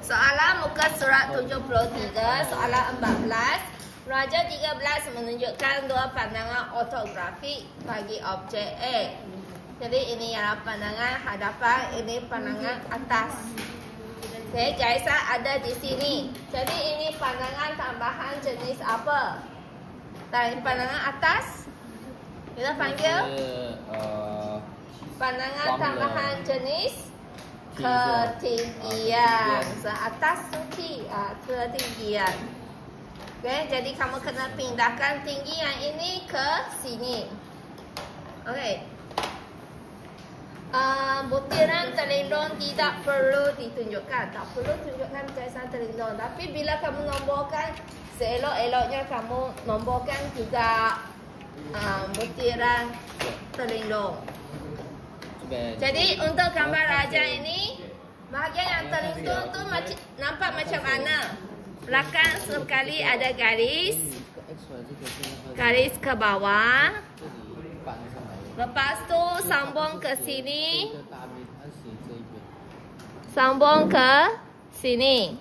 Soalan muka surat 73, soalan 14. Raja 13 menunjukkan dua pandangan ortografik bagi objek A. Jadi ini ialah pandangan hadapan, ini pandangan atas. Okey, garisan ada di sini. Jadi ini pandangan tambahan jenis apa? Dan pandangan atas kita panggil pandangan tambahan jenis ketinggian. Atas suki, ketinggian. Okay, jadi kamu kena pindahkan tinggi yang ini ke sini. Okey. Butiran terlindung tidak perlu ditunjukkan. Tak perlu tunjukkan garisan terlindung. Tapi bila kamu nomborkan, seelok-eloknya kamu nomborkan juga butiran terlindung. Jadi untuk gambar raja ini, bahagian yang terlindung tu nampak macam mana? Belakang sekali ada garis ke bawah. Lepas tu sambung ke sini, sambung ke sini.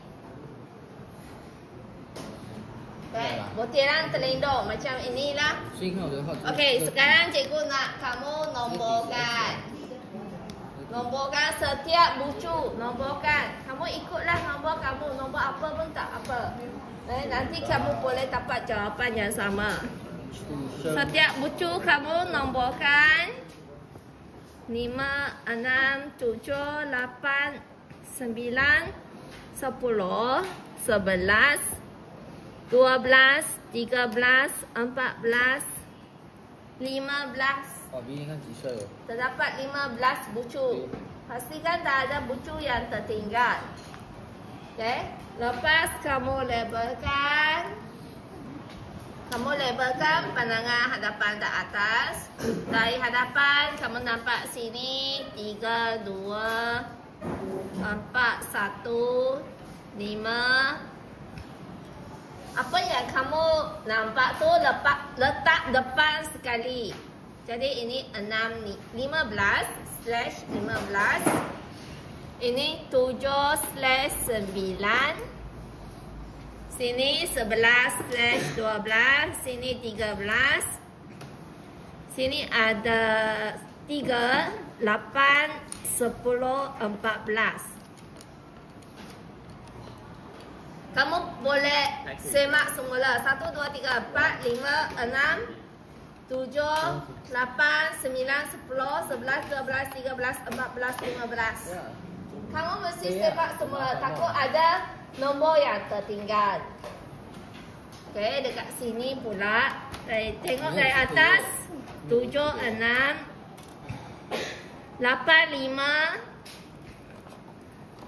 Okay, butiran terlindung macam inilah. Okey, sekarang cikgu nak kamu nomborkan. Nomborkan setiap bucu, nomborkan. Kamu ikutlah nombor kamu, nombor apa pun tak apa. Nanti kamu boleh dapat jawapan yang sama. Setiap bucu kamu nomborkan 5, 6, 7, 8, 9, 10, 11, 12, 13, 14, 15. Terdapat 15 bucu. Pastikan tak ada bucu yang tertinggal. Okey. Lepas kamu labelkan. Kamu labelkan pandangan hadapan ke atas. Dari hadapan kamu nampak sini 3, 2, 4, 1, 5. Apa yang kamu nampak tu letak depan sekali. Jadi ini 15/15. Ini 7/9. Sini 11/12. Sini 13. Sini ada 3, 8, 10, 14. Kamu boleh semak semula. 1, 2, 3, 4, 5, 6, 7, 8, 9, 10, 11, 12, 13, 14, 15. Kamu mesti semak semula. Takut ada nombor yang tertinggal. Okey, dekat sini pula. Tengok dari atas. 7, 6, 8, 5,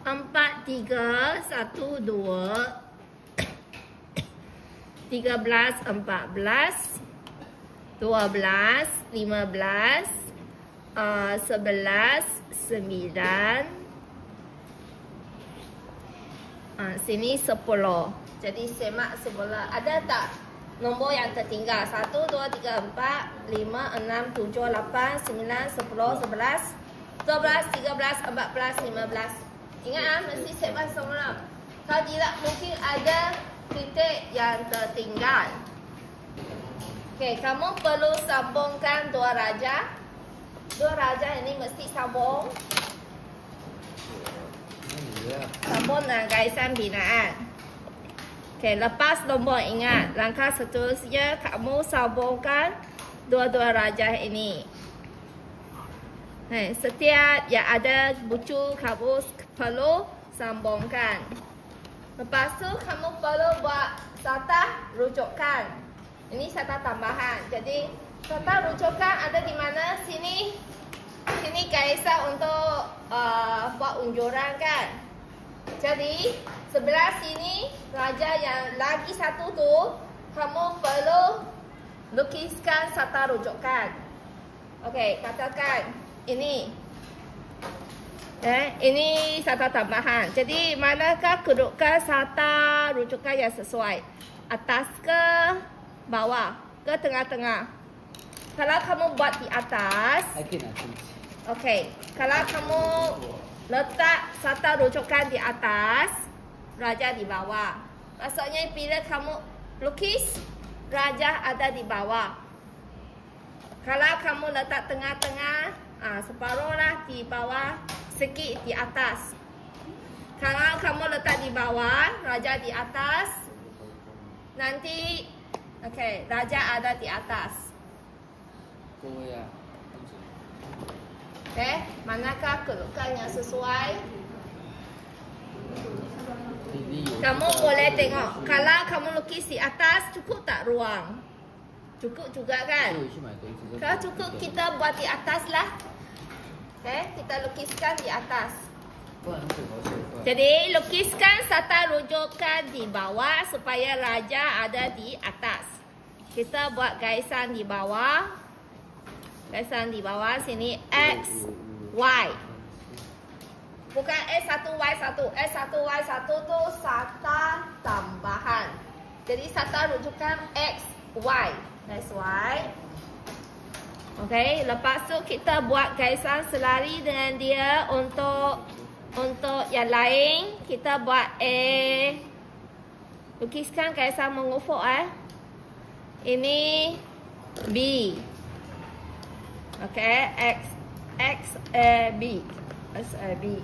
4, 3, 1, 2, 13, 14, 12, 15, 11, 9, sini 10. Jadi semak semula. Ada tak nombor yang tertinggal? 1, 2, 3, 4, 5, 6, 7, 8, 9, 10, 11, 12, 13, 14, 15. Ingat mesti semak semula. Kalau tidak mungkin ada titik yang tertinggal. Okey, kamu perlu sambungkan dua raja. Dua raja ini mesti sambung. Sambung dengan garisan binaan. Okey, lepas nombor ingat. Langkah seterusnya kamu sambungkan dua-dua raja ini. Setiap yang ada bucu kamu perlu sambungkan. Lepas tu kamu perlu buat satah rujukan. Ini satah tambahan. Jadi satah rujukan ada di mana? Sini. Sini garisan untuk buat unjuran kan. Jadi sebelah sini raja yang lagi satu tu kamu perlu lukiskan satah rujukan. Okey, katakan ini. Ini satah tambahan. Jadi manakah kedudukan satah rujukan yang sesuai? Atas ke bawah ke tengah-tengah? Kalau kamu buat di atas, okey. Kalau kamu letak satah rujukan di atas, raja di bawah. Maksudnya bila kamu lukis, raja ada di bawah. Kalau kamu letak tengah-tengah, separuh lah di bawah, sikit di atas. Kalau kamu letak di bawah, raja di atas, nanti raja ada di atas. Manakah kedudukan yang sesuai? Kamu boleh tengok. Kalau kamu lukis di atas, cukup tak ruang? Cukup juga kan? Kalau cukup, kita buat di atas lah. Kita lukiskan di atas. Jadi lukiskan serta rujukan di bawah supaya raja ada di atas. Kita buat garisan di bawah. Garisan di bawah sini X, Y. Bukan S1, Y1. S1, Y1 tu serta tambahan. Jadi serta rujukan X, Y. That's Y. Lepas tu kita buat garisan selari dengan dia untuk yang lain. Kita buat A. Lukiskan garisan mengufuk Ini B. X, A, B. S, A, B.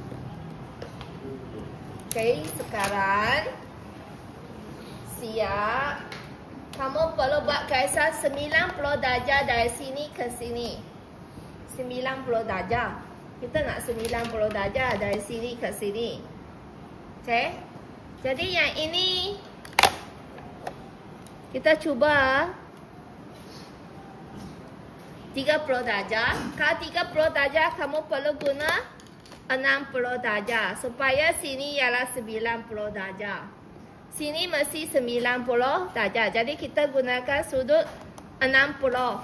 Sekarang siap. Kamu perlu buat garisan 90 darjah dari sini ke sini. 90 darjah. Kita nak 90 darjah dari sini ke sini. Jadi yang ini kita cuba 30 darjah. Kalau 30 darjah, kamu perlu guna 60 darjah. Supaya sini ialah 90 darjah. Sini mesti 90 darjah. Jadi kita gunakan sudut 60.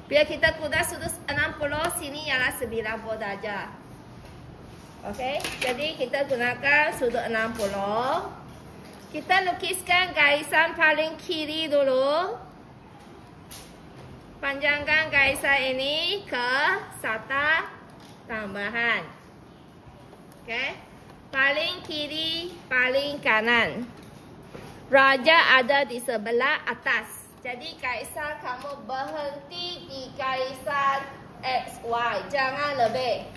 Bila kita guna sudut 60, sini ialah 90 darjah. Jadi kita gunakan sudut 60. Kita lukiskan garisan paling kiri dulu. Panjangkan garisan ini ke serta tambahan. Paling kiri, paling kanan. Raja ada di sebelah atas. Jadi garisan kamu berhenti di garisan XY. Jangan lebih.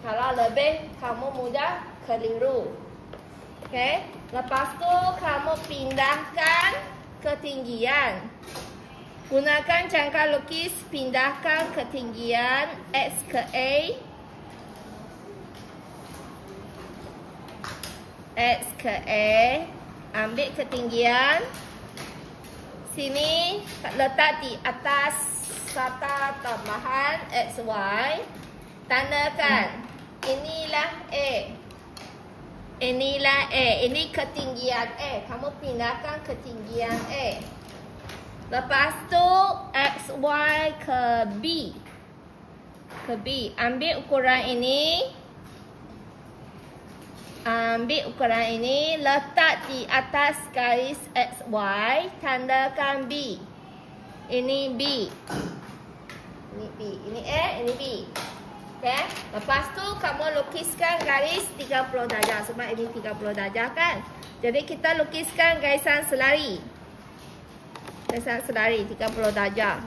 Kalau lebih, kamu mudah keliru. Lepas tu kamu pindahkan ketinggian. Gunakan jangka lukis, pindahkan ketinggian X ke A. X ke A. Ambil ketinggian. Sini letak di atas serta tambahan XY. Tandakan. Inilah A. Inilah A. Ini ketinggian A. Kamu pindahkan ketinggian A. Lepas tu XY ke B. Ke B. Ambil ukuran ini. Ambil ukuran ini. Letak di atas garis XY. Tandakan B. Ini B. Ini B. Ini A. Ini B. Lepas tu kamu lukiskan garis 30 darjah. Sebab ini 30 darjah kan. Jadi kita lukiskan garisan selari. Garisan selari 30 darjah.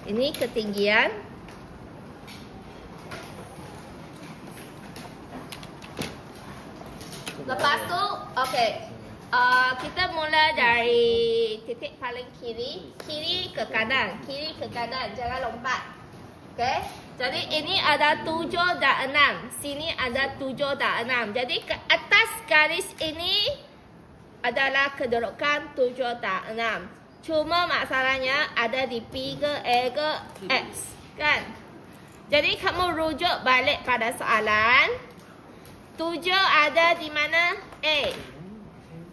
Ini ketinggian. Lepas tu, kita mula dari titik paling kiri. Kiri ke kanan. Kiri ke kanan. Jangan lompat. Jadi ini ada 7 dan 6. Sini ada 7 dan 6. Jadi ke atas garis ini adalah kedudukan 7 dan 6. Cuma masalahnya ada di P ke A ke X. Kan? Jadi kamu rujuk balik pada soalan. 7 ada di mana? A.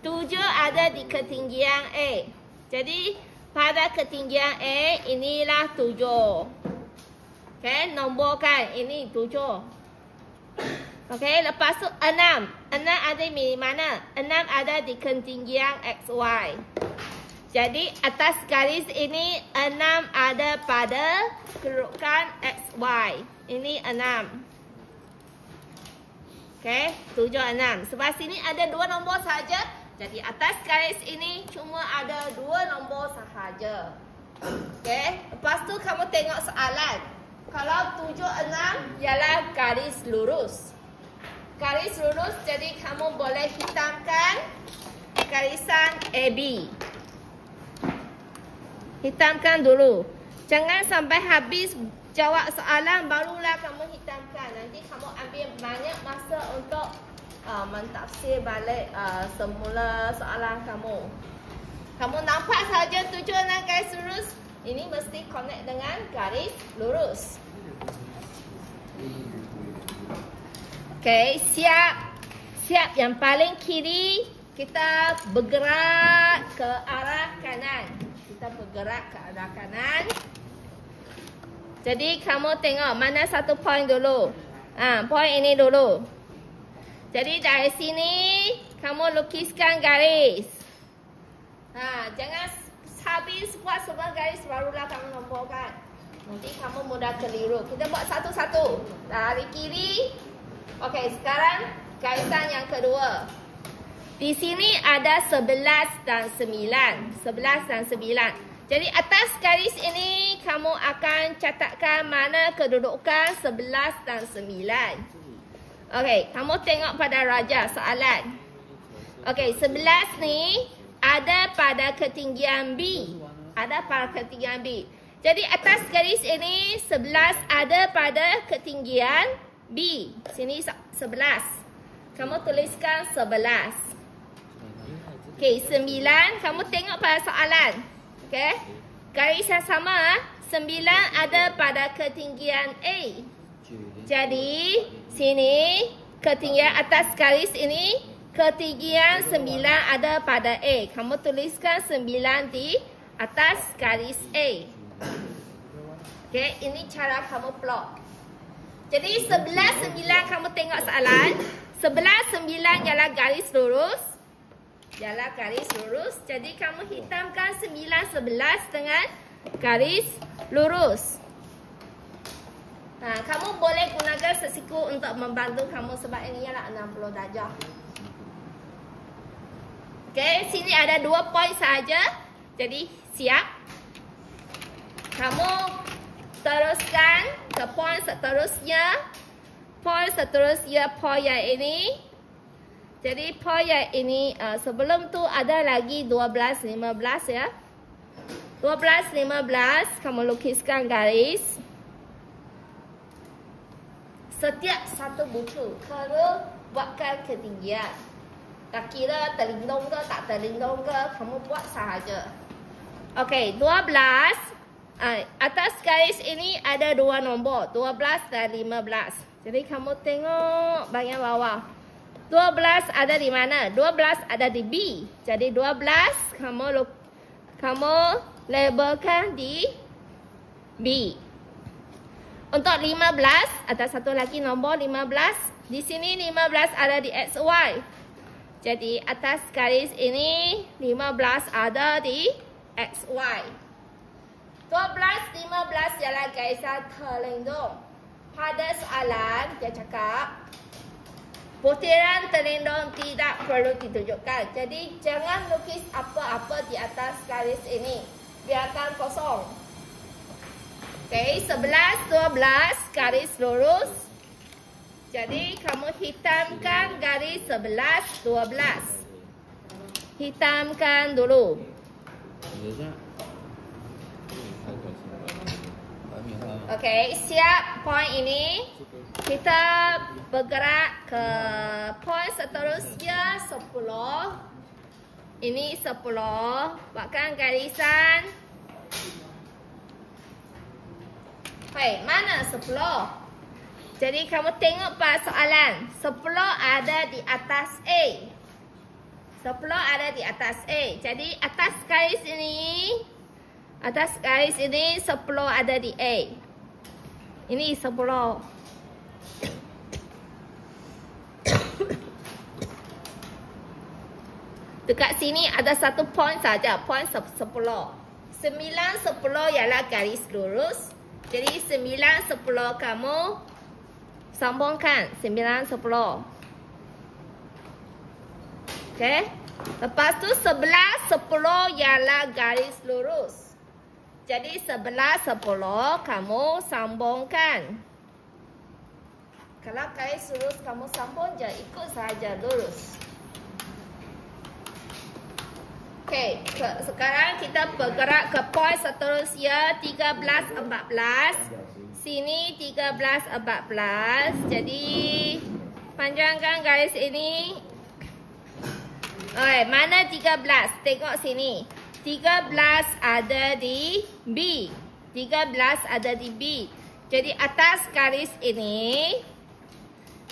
7 ada di ketinggian A. Jadi pada ketinggian A inilah 7. Nomborkan ini 7. Lepas tu 6. 6 ada di mana? 6 ada di ketinggian XY. Jadi atas garis ini 6 ada pada kedudukan XY. Ini 6. Okey, 7, 6. Sebab sini ada 2 nombor saja. Jadi atas garis ini cuma ada 2 nombor sahaja. Okey, lepas tu kamu tengok soalan. Kalau 7, 6 ialah garis lurus. Garis lurus, jadi kamu boleh hitamkan garisan AB. Hitamkan dulu. Jangan sampai habis jawab soalan barulah kamu hitamkan. Nanti kamu ambil banyak masa untuk mentafsir balik semula soalan kamu. Kamu nampak saja 7, 6 garis lurus. Ini mesti connect dengan garis lurus. Okey, siap. Siap yang paling kiri. Kita bergerak ke arah kanan. Kita bergerak ke arah kanan. Jadi kamu tengok mana satu point dulu. Point ini dulu. Jadi dari sini kamu lukiskan garis. Jangan habis buat semua garis barulah kamu nomborkan. Nanti kamu mudah keliru. Kita buat satu-satu. Dari kiri. Okey, sekarang garisan yang kedua. Di sini ada 11 dan 9. 11 dan 9. Jadi atas garis ini kamu akan catatkan mana kedudukan 11 dan 9. Okey, kamu tengok pada raja soalan. Okey, 11 ni ada pada ketinggian B. Ada pada ketinggian B. Jadi atas garis ini 11 ada pada ketinggian B. Sini 11. Kamu tuliskan 11. Okey, 9. Kamu tengok pada soalan. Okey. Garis yang sama. 9 ada pada ketinggian A. Jadi, sini ketinggian atas garis ini, ketinggian 9 ada pada A. Kamu tuliskan 9 di atas garis A. Okey, ini cara kamu plot. Jadi 11, 9 kamu tengok soalan. 11, 9 ialah garis lurus. Ialah garis lurus. Jadi kamu hitamkan 9, 11 dengan garis lurus. Kamu boleh gunakan sesiku untuk membantu kamu sebab ini ialah 60 darjah. Okey, sini ada 2 point saja. Jadi siap. Kamu teruskan ke point seterusnya. Point seterusnya point yang ini. Jadi point yang ini sebelum tu ada lagi 12, 15 ya. 12, 15 kamu lukiskan garis. Setiap satu buku kena buatkan ketinggian. Tak kira terlindung ke tak terlindung ke, kamu buat sahaja. Okey, 12. Atas garis ini ada 2 nombor, 12 dan 15. Jadi kamu tengok bahagian bawah. 12 ada di mana? 12 ada di B. Jadi 12 kamu labelkan di B. Untuk 15 ada satu lagi nombor 15. Di sini 15 ada di XY. Jadi atas garis ini 15 ada di XY. 12, 15 ialah garisan terlindung. Pada soalan, dia cakap butiran terlindung tidak perlu ditunjukkan. Jadi, jangan lukis apa-apa di atas garis ini. Biarkan kosong. Okey, 11, 12 garis lurus. Jadi, kamu hitamkan garis 11, 12. Hitamkan dulu. Okey, siap point ini. Kita bergerak ke point seterusnya 10. Ini 10. Buatkan garisan. Hei, mana 10? Jadi kamu tengok pada soalan. 10 ada di atas A. 10 ada di atas A. Jadi atas garis ini. Atas garis ini 10 ada di A. Ini 10. Dekat sini ada satu point saja, point 10. 9, 10 ialah garis lurus. Jadi 9, 10 kamu sambungkan. 9, 10. Okay. Lepas tu 11, 10 ialah garis lurus. Jadi 11, 10 kamu sambungkan. Kalau garis lurus kamu sambung je, ikut sahaja lurus. Okay, sekarang kita bergerak ke poin seterusnya 13, 14. Sini 13, 14. Jadi panjangkan garis ini. Okay, mana 13? Tengok sini. 13 ada di B. 13 ada di B. Jadi atas garis ini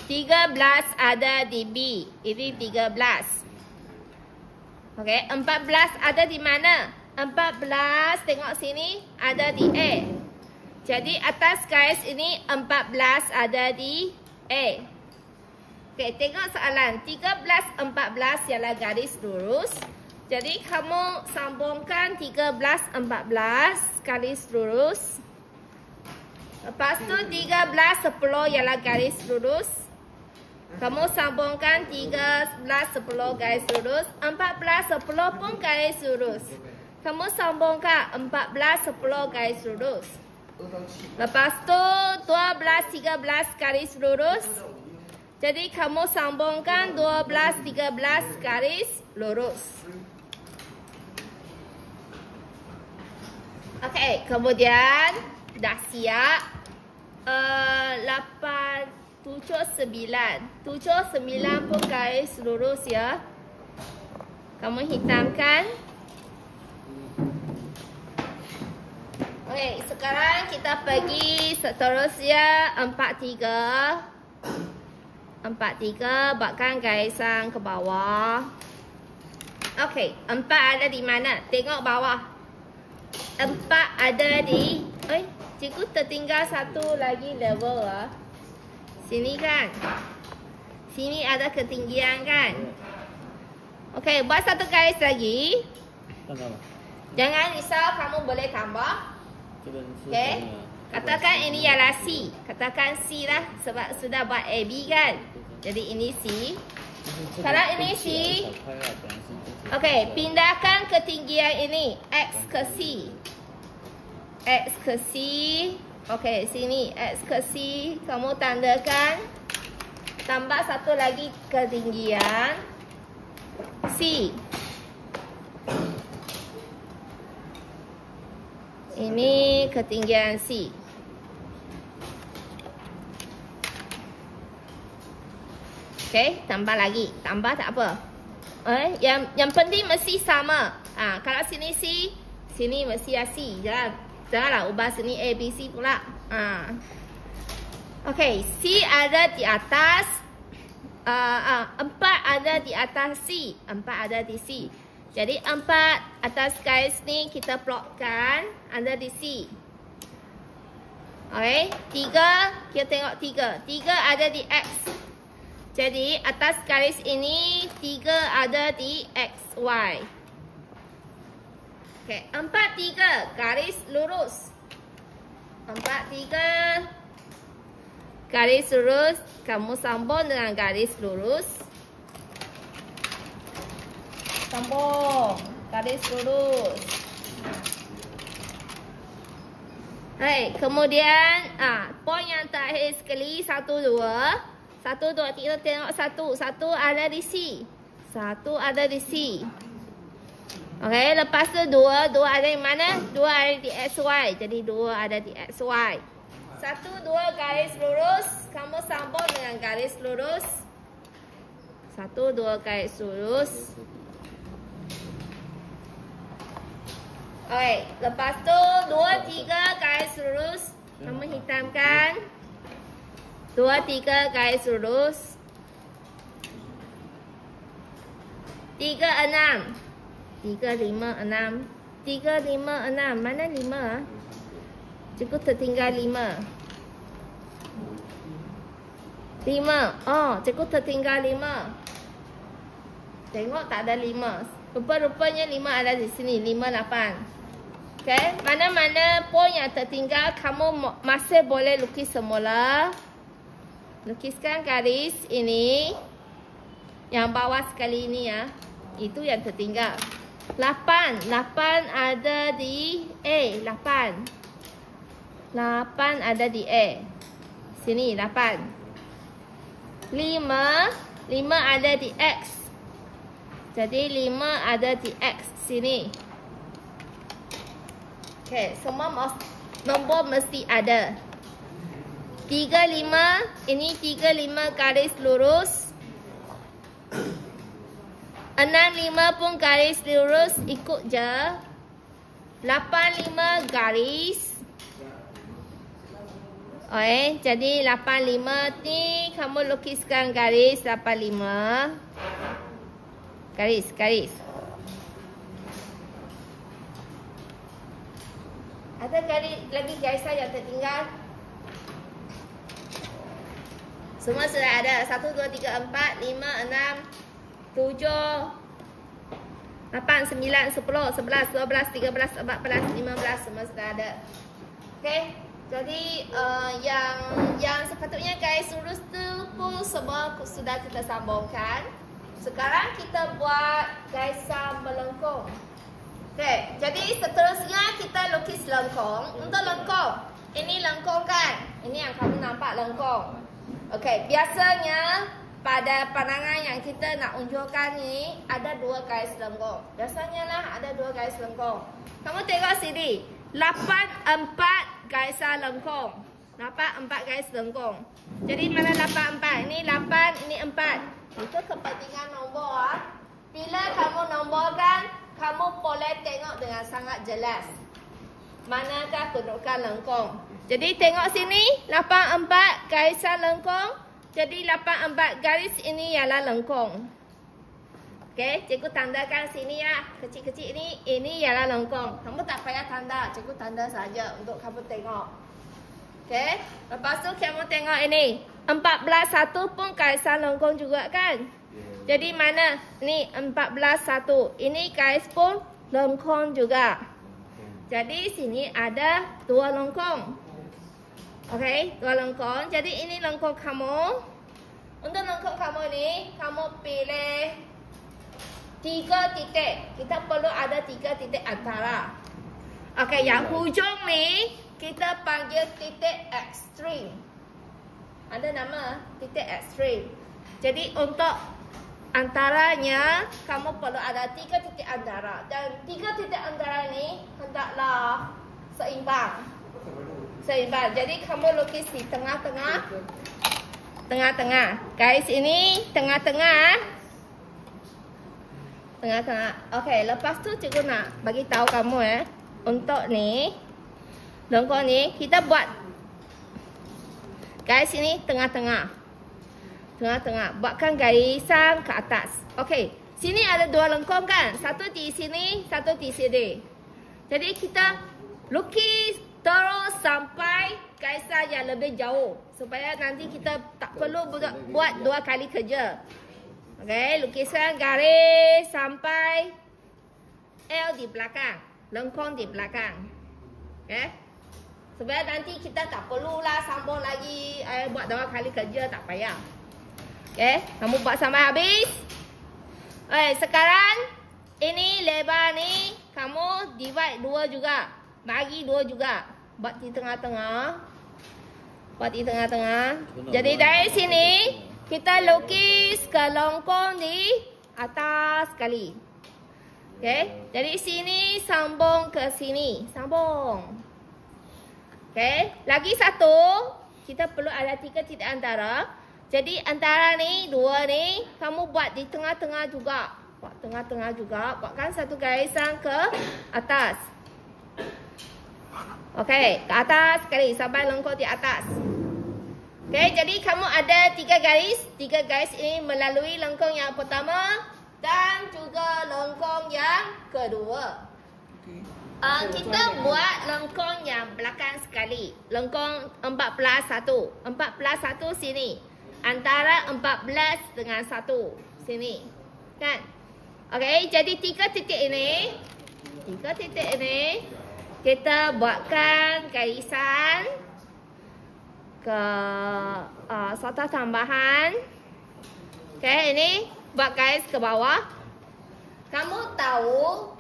13 ada di B. Ini 13. Okey, 14 ada di mana? 14 tengok sini ada di A. Jadi atas garis ini 14 ada di A. Okey, tengok soalan. 13, 14 ialah garis lurus. Jadi kamu sambungkan 13, 14 garis lurus. Lepas tu 13, 10 ialah garis lurus. Kamu sambungkan 13, 10 garis lurus. 14, 10 pun garis lurus. Kamu sambungkan 14, 10 garis lurus. Lepas tu 12, 13 garis lurus. Jadi kamu sambungkan 12, 13 garis lurus. Okey, kemudian dah siap. 8 7, 9. 7, 9 pun garis lurus ya. Kamu hitamkan. Okey, sekarang kita pergi seterusnya 4, 3. 4, 3 buatkan garisan ke bawah. Okey, 4 ada di mana? Tengok bawah. 4 ada di cikgu tertinggal satu lagi level lah. Sini kan? Sini ada ketinggian kan? Okey, buat satu garis lagi. Jangan risau, kamu boleh tambah. Okey. Katakan ini ialah C. Katakan C lah sebab sudah buat AB kan? Jadi ini C. Kalau ini C. Okey, pindahkan ketinggian ini X ke C. X ke C. Okey, sini X ke C. Kamu tandakan. Tambah satu lagi ketinggian C. Ini ketinggian C. Okey, tambah lagi. Tambah tak apa. Yang penting mesti sama. Kalau sini C, sini mesti C. Janganlah ubah sini A, B, C pula. Okey, C ada di atas. 4 ada di atas C. 4 ada di C. Jadi 4 atas garis ni kita plotkan ada di C. Okey, 3 kita tengok 3. 3 ada di X. Jadi atas garis ini 3 ada di X, Y. Okey, 4, 3 garis lurus. 4, 3 garis lurus. Kamu sambung dengan garis lurus. Sambung garis lurus. Hai, kemudian poin yang terakhir sekali 1, 2. 1, 2, 3 tengok 1. 1 ada di C. 1 ada di C. Okey, lepas tu 2 ada di mana? 2 ada di XY. Jadi 2 ada di XY. 1, 2 garis lurus. Kamu sambung dengan garis lurus. 1, 2 garis lurus. Okey, lepas tu 2, 3 garis lurus. Kamu hitamkan. 2, 3 garis lurus. 3, 6. 3, 5, 6. 3, 5, 6. Mana 5? Cikgu tertinggal 5. 5. Oh, cikgu tertinggal 5. Tengok tak ada 5. Rupa-rupanya 5 ada di sini. 5, 8. Okay. Mana-mana poin yang tertinggal, kamu masih boleh lukis semula. Lukiskan garis ini. Yang bawah sekali ini ya. Itu yang tertinggal. 8. 8 ada di A. 8. 8 ada di A. Sini 8. 5. 5 ada di X. Jadi 5 ada di X. Sini. Okey, semua nombor mesti ada. 35. Ini 35 garis lurus. 65 pun garis lurus, ikut je. 85 garis. Okay, jadi 85 ni kamu lukiskan garis 85. Garis, garis. Ada garis lagi garisan yang tertinggal? Semua sudah ada. 1, 2, 3, 4, 5, 6, 7, 8, 9, 10, 11, 12, 13, 14, 15 semua sudah ada. Okey. Jadi yang sepatutnya garis lurus tu pun semua sudah kita sambungkan. Sekarang kita buat garisan melengkung. Okey. Jadi seterusnya kita lukis lengkung. Untuk lengkung, ini lengkung kan? Ini yang kamu nampak lengkung. Okey, biasanya pada pandangan yang kita nak unjukkan ni ada 2 garis lengkung. Biasanya lah ada 2 garis lengkung. Kamu tengok sini. 84 garisan lengkung. Nampak 4 garis lengkung. Jadi mana 84? Ini 8, ini 4. Itu kepentingan nombor ah. Bila kamu nomborkan, kamu boleh tengok dengan sangat jelas manakah kedudukan lengkung. Jadi tengok sini 84 garisan lengkung. Jadi 84 garis ini ialah lengkung. Okey, cikgu tandakan sini ya. Kecil-kecil ini ialah lengkung. Kamu tak payah tanda, cikgu tanda saja untuk kamu tengok. Okey, lepas tu kamu tengok ini. 14 1 pun garisan lengkung juga kan? Jadi mana? Ni 14 1. Ini garis pun lengkung juga. Jadi sini ada 2 lengkung. Okey, 2 lengkung. Jadi ini lengkung kamu. Untuk lengkung kamu ni, kamu pilih 3 titik. Kita perlu ada 3 titik antara. Okey, yang hujung ni kita panggil titik ekstrim. Ada nama titik ekstrim. Jadi untuk antaranya, kamu perlu ada 3 titik antara. Dan 3 titik antara ni hendaklah seimbang. Seimbang. Jadi kamu lukis di tengah-tengah. Tengah-tengah. Garis ini tengah-tengah. Tengah-tengah. Okey, lepas tu cikgu nak bagi tahu kamu untuk ni lengkung ni kita buat garis ini tengah-tengah. Tengah-tengah. Buatkan garisan ke atas. Okey, sini ada 2 lengkung kan? Satu di sini, satu di sini. Jadi kita lukis terus sampai garisan yang lebih jauh. Supaya nanti kita tak perlu buat 2 kali kerja. Okey, lukiskan garis sampai L di belakang. Lengkung di belakang. Okey. Supaya nanti kita tak perlulah sambung lagi. Buat 2 kali kerja, tak payah. Okey, kamu buat sampai habis. Sekarang ini lebar ni kamu divide 2 juga. Bagi 2 juga. Buat di tengah-tengah. Buat di tengah-tengah. Jadi dari sini kita lukis ke lengkung di atas sekali. Okey, dari sini sambung ke sini. Sambung. Okey, lagi satu. Kita perlu ada 3 titik antara. Jadi antara ni, 2 ni, kamu buat di tengah-tengah juga. Buat tengah-tengah juga. Buatkan satu garisan ke atas. Okey, ke atas sekali sampai lengkung di atas. Okey, jadi kamu ada 3 garis. 3 garis ini melalui lengkung yang pertama dan juga lengkung yang kedua. Kita buat lengkung yang belakang sekali. Lengkung 14 1. 14 1 sini. Antara 14 dengan 1 sini. Kan? Okey, jadi 3 titik ini. 3 titik ini kita buatkan garisan ke sota tambahan. Okey, ini buat garis ke bawah. Kamu tahu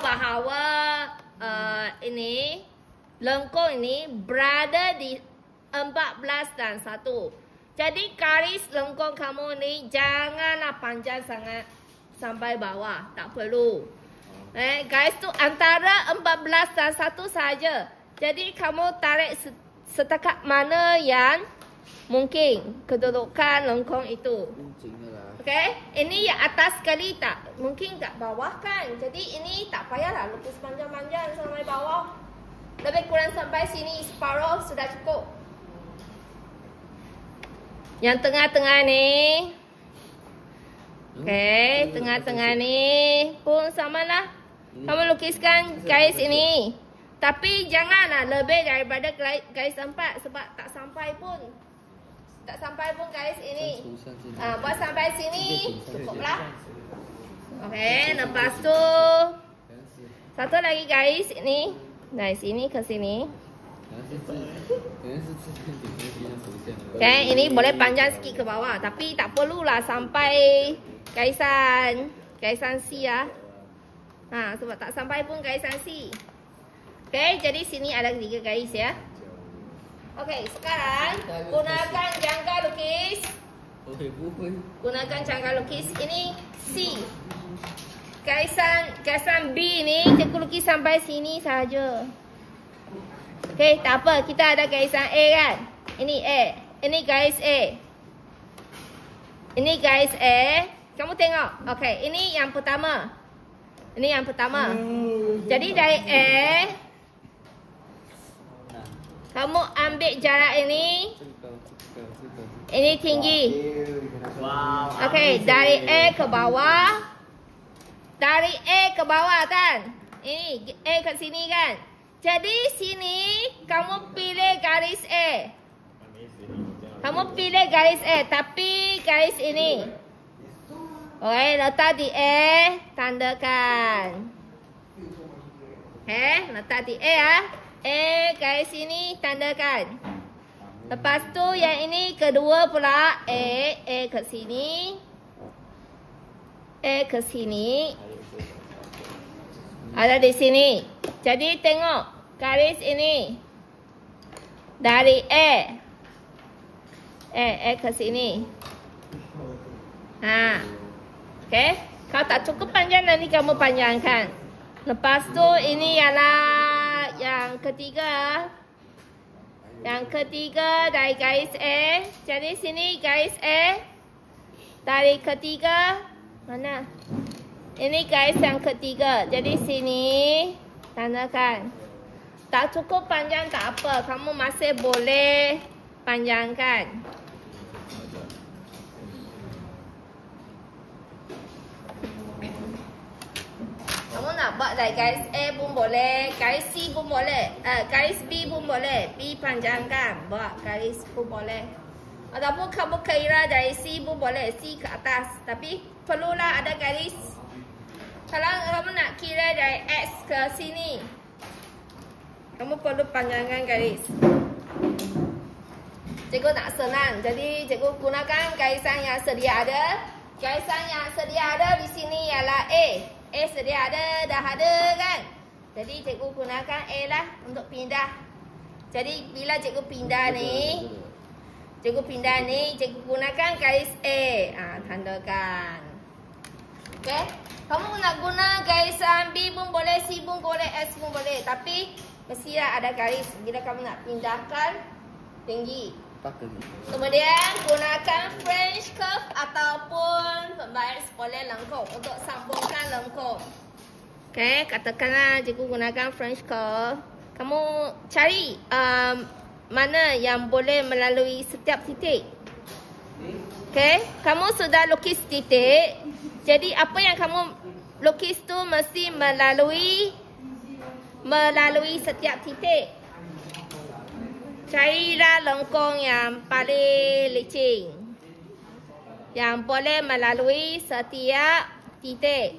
bahawa ini lengkung ini berada di 14 dan 1. Jadi garis lengkung kamu ni janganlah panjang sangat sampai bawah, tak perlu. Garis tu antara 14 dan 1 saja. Jadi kamu tarik setakat mana yang mungkin kedudukan lengkung itu. Okay, ini yang atas sekali tak, mungkin kat bawah kan. Jadi ini tak payahlah lukis panjang-panjang sampai bawah. Lebih kurang sampai sini separuh sudah cukup. Yang tengah-tengah ni, okay, tengah-tengah ni pun samalah. Kamu lukiskan garis ini. Tapi janganlah lebih daripada garis 4 sebab tak sampai pun. Tak sampai pun garis ini. Buat sampai sini cukuplah. Okey, lepas tu satu lagi garis ini dari sini ke sini. Okey, ini boleh panjang sikit ke bawah, tapi tak perlulah sampai garisan C ya. Sebab tak sampai pun garisan C. Okey, jadi sini ada 3 garis ya. Okey, sekarang gunakan jangka lukis. Gunakan jangka lukis ini C. Garisan B ni cikgu lukis sampai sini saja. Okey, tak apa, kita ada garisan A kan? Ini A. Ini garis A. Ini garis A. Kamu tengok. Okey, ini yang pertama. Ini yang pertama. Jadi dari A, kamu ambil jarak ini. Ini tinggi. Okey, dari A ke bawah. Dari A ke bawah kan? Ini A ke sini kan? Jadi sini kamu pilih garis A. Kamu pilih garis A, tapi garis ini. Okey, letak di A, tandakan. Letak di A ya. Garis ini tandakan. Lepas tu yang ini kedua pula A ke sini. A ke sini. Ada di sini. Jadi tengok garis ini. Dari A ke sini. Okey. Kalau tak cukup panjang nanti kamu panjangkan. Lepas tu ini ialah yang ketiga. Yang ketiga dari garis A. Jadi sini garis A. Dari ketiga. Mana? Ini garis yang ketiga. Jadi sini. Tandakan. Tak cukup panjang tak apa. Kamu masih boleh panjangkan. Kamu nak buat dari garis A pun boleh, garis C pun boleh, garis B pun boleh. B panjangkan, buat garis pun boleh. Ataupun kamu kira dari C pun boleh, C ke atas. Tapi perlulah ada garis. Kalau kamu nak kira dari X ke sini, kamu perlu panjangkan garis. Cikgu nak senang, jadi cikgu gunakan garisan yang sedia ada. Garisan yang sedia ada di sini ialah A. A sedia ada, dah ada kan? Jadi cikgu gunakan A lah untuk pindah. Jadi bila cikgu pindah ni, cikgu gunakan garis A. Tandakan. Okay? Kamu nak guna garisan B pun boleh, C pun boleh, S pun boleh. Tapi mestilah ada garis bila kamu nak pindahkan tinggi. Kemudian gunakan French curve ataupun pembaris pola lengkung untuk sambungkan lengkung. Okay, katakanlah cikgu gunakan French curve. Kamu cari mana yang boleh melalui setiap titik. Okay, kamu sudah lukis titik. Jadi apa yang kamu lukis tu mesti melalui setiap titik. Carilah lengkung yang paling licin, yang boleh melalui setiap titik.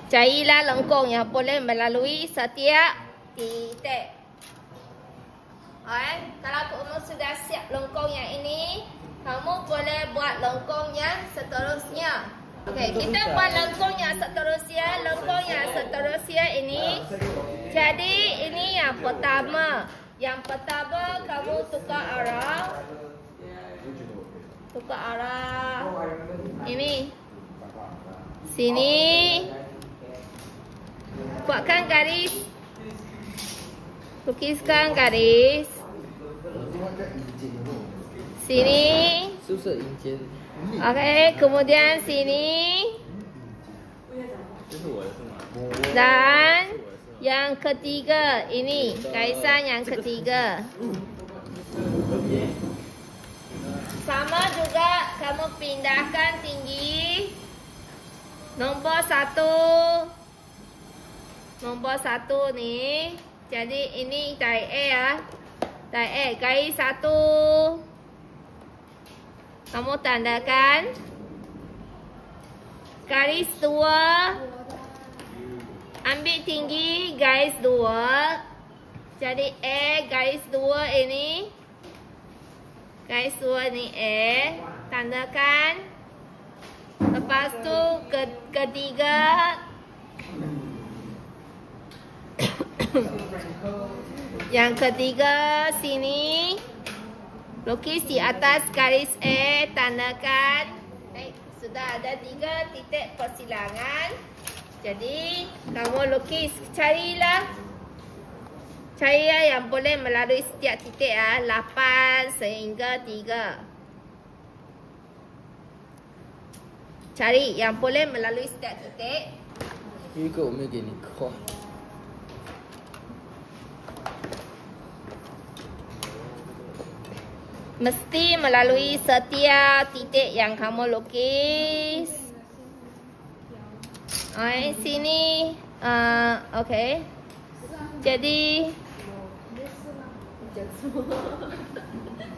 Carilah lengkung yang boleh melalui setiap titik. Alright, kalau kamu sudah siap lengkung yang ini, kamu boleh buat lengkung yang seterusnya. Okey, kita buat lengkung yang seterusnya. Lengkung yang seterusnya ini. Jadi ini yang pertama. Yang pertama kamu tukar arah. Tukar arah. Ini. Sini. Buatkan garis. Lukiskan garis. Sini. Okey, kemudian sini. Dan yang ketiga ini, garisan yang ketiga. Sama juga kamu pindahkan tinggi. Nombor satu ni. Jadi ini tarik A ya. Tarik A, garis satu. Kamu tandakan garis 2. Ambil tinggi garis 2. Jadi A garis 2 ini. Garis 2 ni A. Tandakan. Lepas tu ketiga. Yang ketiga sini. Lukis di atas garis A, tandakan. Sudah ada 3 titik persilangan. Jadi, kamu lukis. Carilah yang boleh melalui setiap titik ya. 8 sehingga 3. Cari yang boleh melalui setiap titik. 一个我没给你画。 Mesti melalui setiap titik yang kamu lukis. Sini. Okey. Jadi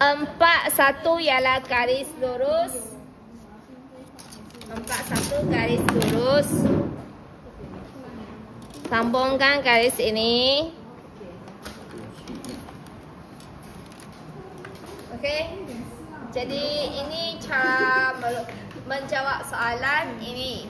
4-1 ialah garis lurus. 4-1 garis lurus. Sambungkan garis ini. Okey. Jadi ini cara menjawab soalan ini.